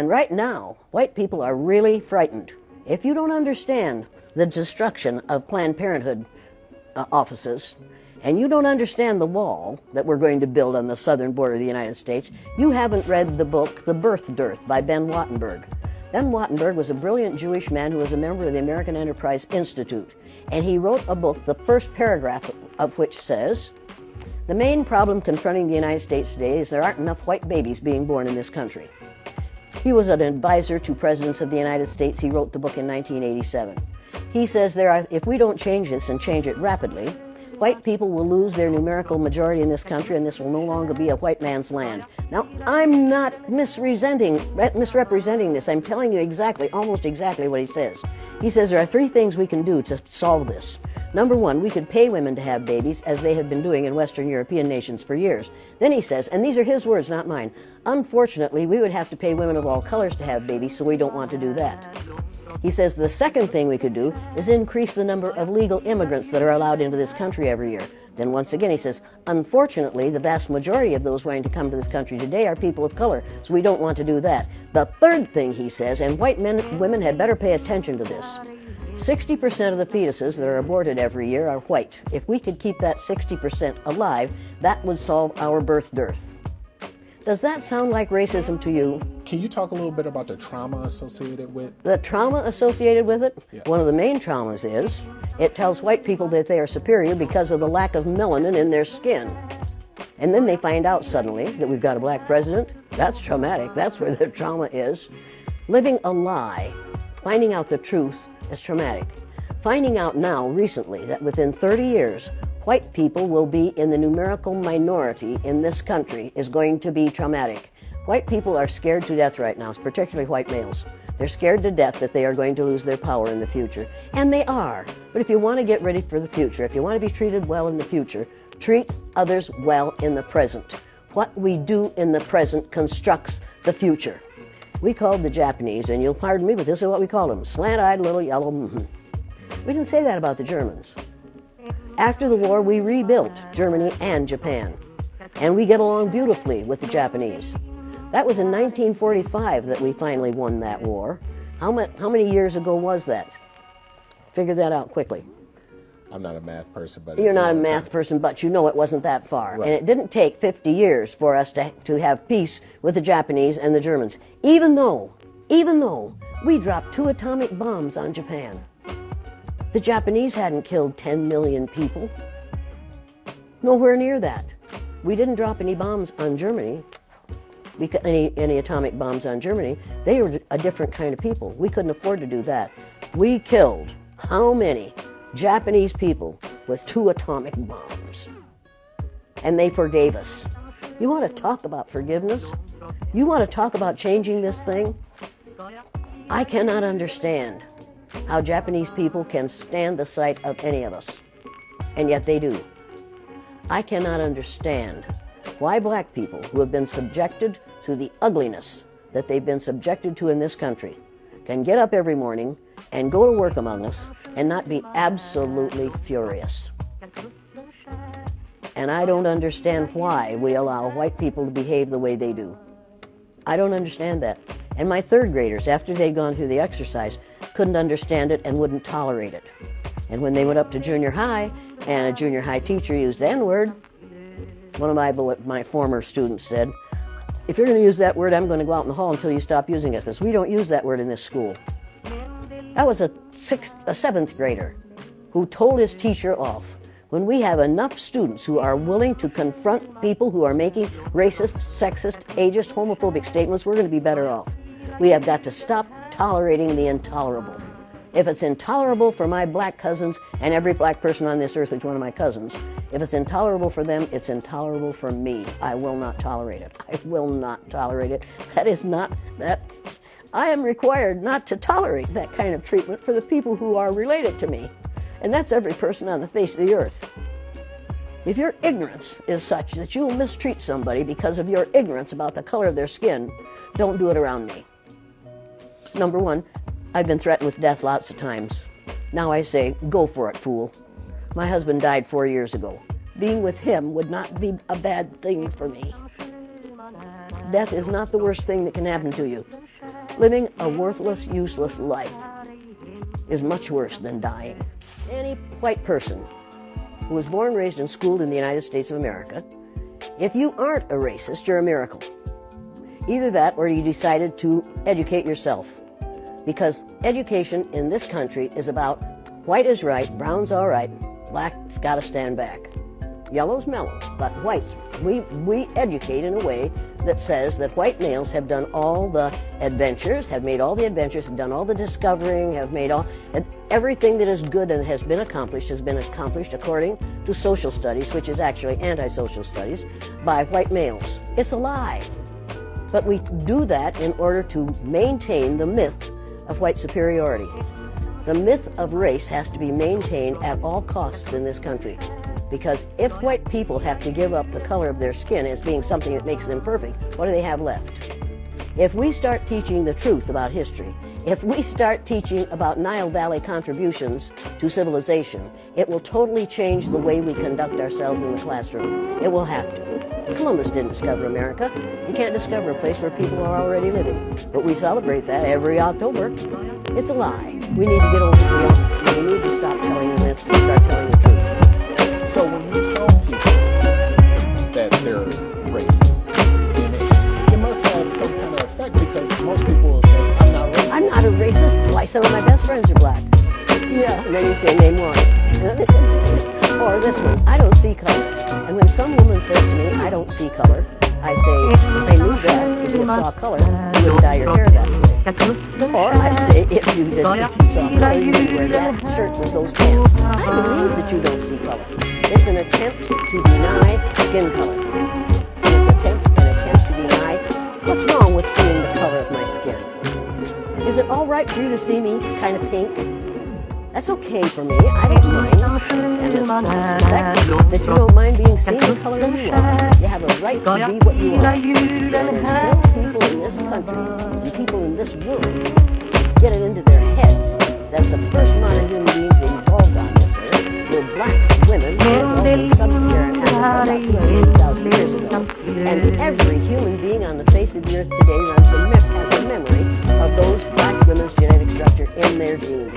And right now, white people are really frightened. If you don't understand the destruction of Planned Parenthood offices, and you don't understand the wall that we're going to build on the southern border of the United States, you haven't read the book The Birth Dearth by Ben Wattenberg. Ben Wattenberg was a brilliant Jewish man who was a member of the American Enterprise Institute, and he wrote a book, the first paragraph of which says, "The main problem confronting the United States today is there aren't enough white babies being born in this country." He was an advisor to presidents of the United States. He wrote the book in 1987. He says if we don't change this and change it rapidly, white people will lose their numerical majority in this country, and this will no longer be a white man's land. Now, I'm not misrepresenting this. I'm telling you almost exactly what he says. He says there are three things we can do to solve this. Number one, we could pay women to have babies, as they have been doing in Western European nations for years. Then he says, and these are his words, not mine, unfortunately, we would have to pay women of all colors to have babies, so we don't want to do that. He says the second thing we could do is increase the number of legal immigrants that are allowed into this country every year. Then once again he says, unfortunately, the vast majority of those wanting to come to this country today are people of color, so we don't want to do that. The third thing he says, and white women had better pay attention to this, 60% of the fetuses that are aborted every year are white. If we could keep that 60% alive, that would solve our birth dearth. Does that sound like racism to you? Can you talk a little bit about the trauma associated with? The trauma associated with it? Yeah. One of the main traumas is it tells white people that they are superior because of the lack of melanin in their skin. And then they find out suddenly that we've got a black president. That's traumatic. That's where the trauma is. Living a lie, finding out the truth, is traumatic. Finding out now, recently, that within 30 years, white people will be in the numerical minority in this country is going to be traumatic. White people are scared to death right now, particularly white males. They're scared to death that they are going to lose their power in the future. And they are. But if you want to get ready for the future, if you want to be treated well in the future, treat others well in the present. What we do in the present constructs the future. We called the Japanese, and you'll pardon me, but this is what we called them, slant-eyed little yellow We didn't say that about the Germans. After the war, we rebuilt Germany and Japan, and we get along beautifully with the Japanese. That was in 1945 that we finally won that war. How many years ago was that? Figure that out quickly. I'm not a math person, but... You're not a math person, but you know it wasn't that far. Right. And it didn't take 50 years for us to have peace with the Japanese and the Germans, even though we dropped 2 atomic bombs on Japan. The Japanese hadn't killed 10 million people. Nowhere near that. We didn't drop any bombs on Germany, any atomic bombs on Germany. They were a different kind of people. We couldn't afford to do that. We killed how many Japanese people with 2 atomic bombs? And they forgave us. You want to talk about forgiveness? You want to talk about changing this thing? I cannot understand how Japanese people can stand the sight of any of us, and yet they do. I cannot understand why black people who have been subjected to the ugliness that they've been subjected to in this country can get up every morning and go to work among us and not be absolutely furious. And I don't understand why we allow white people to behave the way they do. I don't understand that. And my third graders, after they'd gone through the exercise, couldn't understand it and wouldn't tolerate it. And when they went up to junior high, and a junior high teacher used the N-word, one of my former students said, if you're going to use that word, I'm going to go out in the hall until you stop using it, because we don't use that word in this school. That was a 7th grader who told his teacher off. When we have enough students who are willing to confront people who are making racist, sexist, ageist, homophobic statements, we're going to be better off. We have got to stop tolerating the intolerable. If it's intolerable for my black cousins, and every black person on this earth is one of my cousins, if it's intolerable for them, it's intolerable for me. I will not tolerate it. I will not tolerate it. That is not that. I am required not to tolerate that kind of treatment for the people who are related to me. And that's every person on the face of the earth. If your ignorance is such that you'll mistreat somebody because of your ignorance about the color of their skin, don't do it around me. Number one, I've been threatened with death lots of times. Now I say, go for it, fool. My husband died 4 years ago. Being with him would not be a bad thing for me. Death is not the worst thing that can happen to you. Living a worthless, useless life is much worse than dying. Any white person who was born, raised, and schooled in the United States of America, if you aren't a racist, you're a miracle. Either that or you decided to educate yourself. Because education in this country is about white is right, brown's all right, black's got to stand back. Yellow's mellow, but whites, we educate in a way that says that white males have done all the adventures, have made all the adventures, have done all the discovering, have made everything that is good and has been accomplished according to social studies, which is actually anti-social studies, by white males. It's a lie. But we do that in order to maintain the myth of white superiority. The myth of race has to be maintained at all costs in this country. Because if white people have to give up the color of their skin as being something that makes them perfect, what do they have left? If we start teaching the truth about history, if we start teaching about Nile Valley contributions to civilization, it will totally change the way we conduct ourselves in the classroom. It will have to. Columbus didn't discover America. You can't discover a place where people are already living. But we celebrate that every October. It's a lie. We need to get over it. We need to stop telling the myths and start telling the truth. So when you tell people that they're racist, then it must have some kind of effect, because most people will say, I'm not racist. I'm not a racist. Why, some of my best friends are black. Yeah, and then you say, name one. Or this one, I don't see color. And when some woman says to me, I don't see color, I say, I knew that. If you saw color, you wouldn't dye your hair that way. Or I say, if you saw color, you would wear that shirt with those pants. I believe that you don't see color. It's an attempt to deny skin color. It's an attempt to deny what's wrong with seeing the color of my skin. Is it all right for you to see me kind of pink? That's okay for me. I don't mind. And I suspect that you don't mind being seen the color you are. You have a right to be what you are. And until people in this country and people in this world get it into their heads that the first modern human beings involved on this earth were black women involved in sub-Saharan Africa about 250,000 years ago. And every human being on the face of the earth today has a memory of those black women's genetic structure in their genes.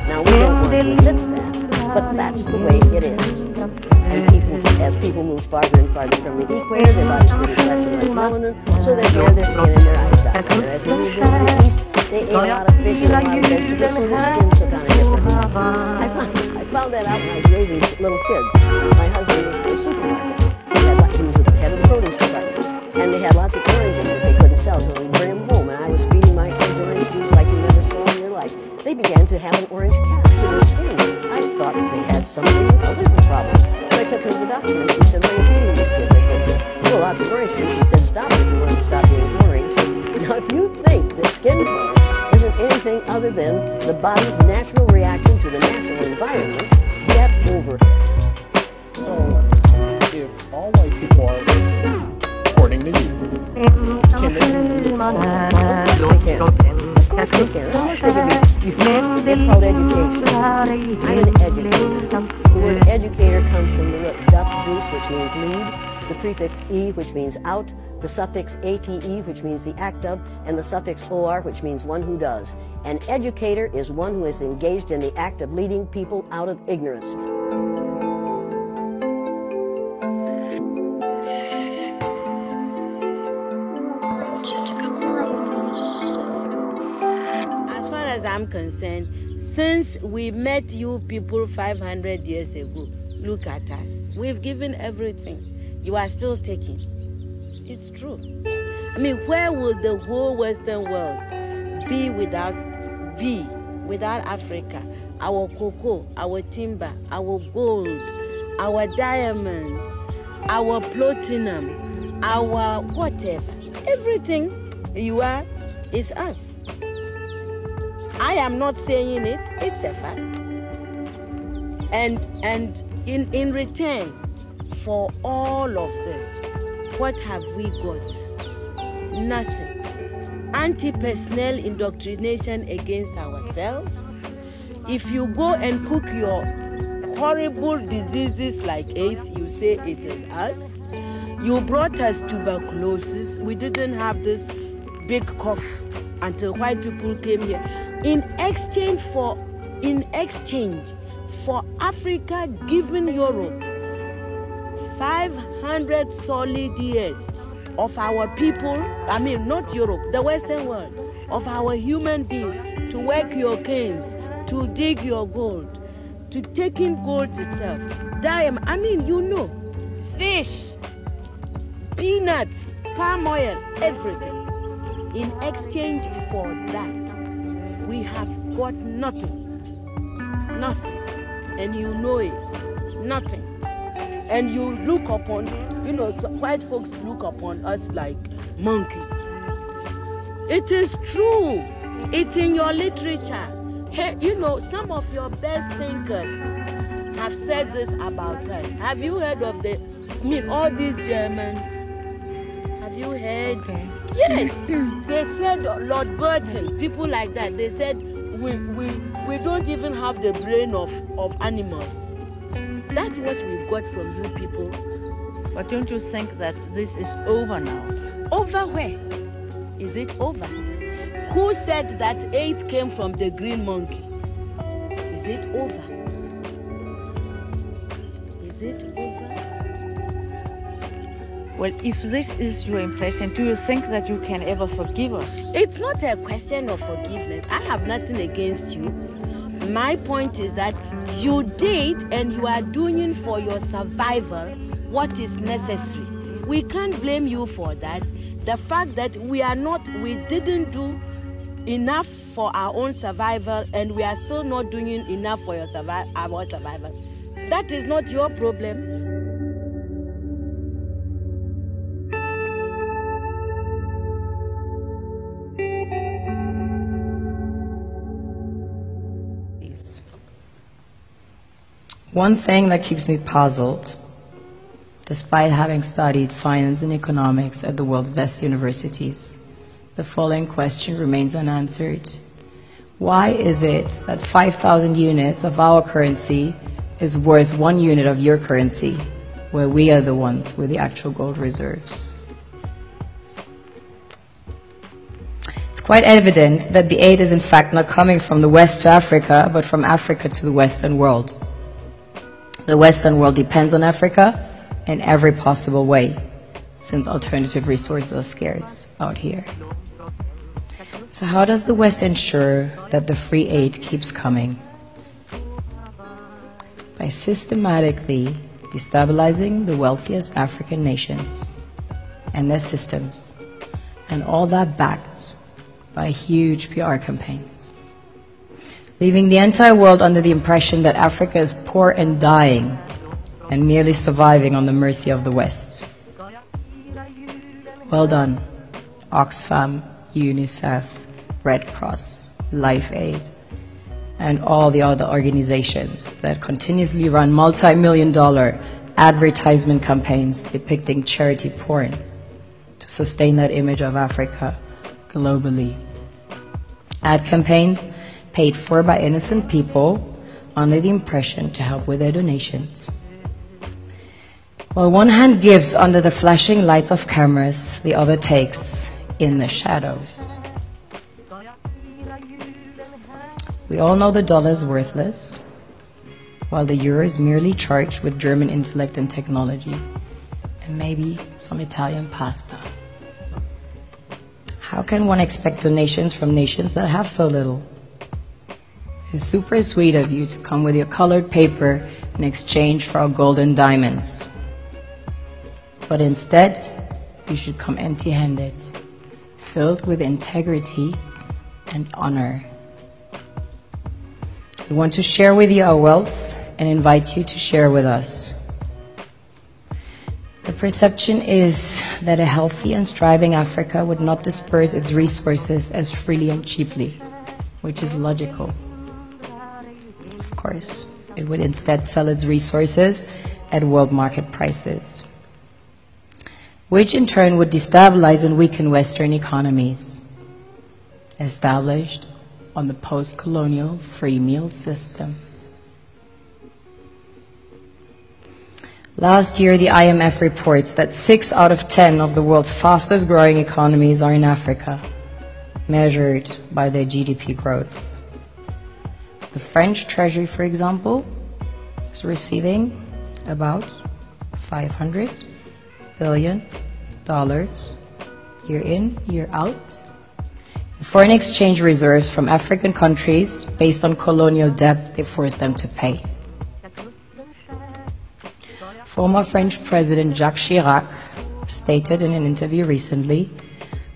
Now, we don't want to admit that, but that's the way it is. And as people move farther and farther from the equator, their bodies produce less and less melanin, so their hair, their skin, and their eyes die. And as they moved into the east, they ate a lot of fish and a lot of vegetables, so their skin took on a different look. I found that out when I was raising little kids. My husband was in the supermarket. He was the head of the produce department. And they had lots of oranges that they couldn't sell, so we'd bring them home. And I was feeding my kids orange juice like you never saw in your life. They began to have an orange cast to their skin. I thought they had something, a liver problem. So I took her to the doctor, and she said, "Why are you feeding these kids?" I said, "Well, lots of orange juice." She said, "Stop it if you want to stop being orange." Now, if you think that skin color isn't anything other than the body's natural reaction to the natural environment, get over it. So, if all white people are racist, according to you, can they do it? Of course they can. Of course they can. It's called education. I'm an educator. The word educator comes from the root "dux, which means lead, the prefix "e," which means out, the suffix "ate," which means the act of, and the suffix "or," which means one who does. An educator is one who is engaged in the act of leading people out of ignorance. I'm concerned, since we met you people 500 years ago, look at us. We've given everything. You are still taking. It's true. I mean, where would the whole Western world be without Africa? Our cocoa, our timber, our gold, our diamonds, our platinum, our whatever. Everything you are is us. I am not saying it, it's a fact. And in return for all of this, what have we got? Nothing. Anti-personnel indoctrination against ourselves. If you go and cook your horrible diseases like AIDS, you say it is us. You brought us tuberculosis. We didn't have this big cough until white people came here. In exchange for Africa giving Europe 500 solid years of our people, I mean not Europe, the Western world, of our human beings to work your canes, to dig your gold, to take in gold itself, diamond, I mean, you know, fish, peanuts, palm oil, everything. In exchange for that, we have got nothing. Nothing. And you know it. Nothing. And you look upon, you know, white folks look upon us like monkeys. It is true. It's in your literature. Hey, you know, some of your best thinkers have said this about us. Have you heard of all these Germans? Have you heard? Okay. Yes. They said, Lord Burton, people like that, they said, we don't even have the brain of animals. That's what we've got from you people. But don't you think that this is over now? Over where? Is it over? Who said that 8 came from the green monkey? Is it over? Is it over? Well, if this is your impression, do you think that you can ever forgive us? It's not a question of forgiveness. I have nothing against you. My point is that you did and you are doing for your survival what is necessary. We can't blame you for that. The fact that we didn't do enough for our own survival and we are still not doing enough for our survival, that is not your problem. One thing that keeps me puzzled, despite having studied finance and economics at the world's best universities, the following question remains unanswered. Why is it that 5,000 units of our currency is worth 1 unit of your currency, where we are the ones with the actual gold reserves? It's quite evident that the aid is in fact not coming from the West to Africa, but from Africa to the Western world. The Western world depends on Africa in every possible way, since alternative resources are scarce out here. So how does the West ensure that the free aid keeps coming? By systematically destabilizing the wealthiest African nations and their systems, and all that backed by huge PR campaigns, leaving the entire world under the impression that Africa is poor and dying and merely surviving on the mercy of the West. Well done, Oxfam, UNICEF, Red Cross, Life Aid, and all the other organizations that continuously run multi-million-dollar advertisement campaigns depicting charity porn to sustain that image of Africa globally. Ad campaigns paid for by innocent people under the impression to help with their donations. While one hand gives under the flashing lights of cameras, the other takes in the shadows. We all know the dollar is worthless, while the euro is merely charged with German intellect and technology, and maybe some Italian pasta. How can one expect donations from nations that have so little? It's super sweet of you to come with your colored paper in exchange for our gold and diamonds. But instead, you should come empty-handed, filled with integrity and honor. We want to share with you our wealth and invite you to share with us. The perception is that a healthy and striving Africa would not disperse its resources as freely and cheaply, which is logical. Of course, it would instead sell its resources at world market prices, which in turn would destabilize and weaken Western economies, established on the post-colonial free meal system. Last year, the IMF reports that 6 out of 10 of the world's fastest growing economies are in Africa, measured by their GDP growth. The French Treasury, for example, is receiving about $500 billion year in, year out. Foreign exchange reserves from African countries based on colonial debt they forced them to pay. Former French President Jacques Chirac stated in an interview recently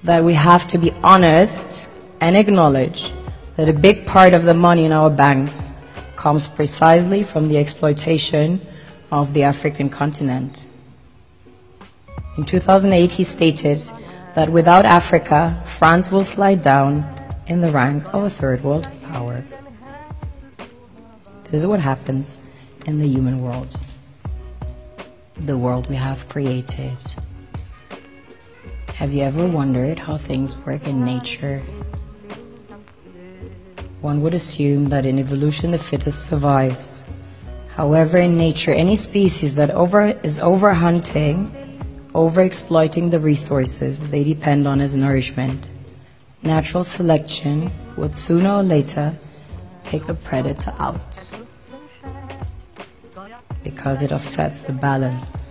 that we have to be honest and acknowledge that a big part of the money in our banks comes precisely from the exploitation of the African continent. In 2008, he stated that without Africa, France will slide down in the rank of a third world power. This is what happens in the human world, the world we have created. Have you ever wondered how things work in nature? One would assume that in evolution the fittest survives. However, in nature, any species that is overhunting, overexploiting the resources they depend on as nourishment, natural selection would sooner or later take the predator out because it offsets the balance.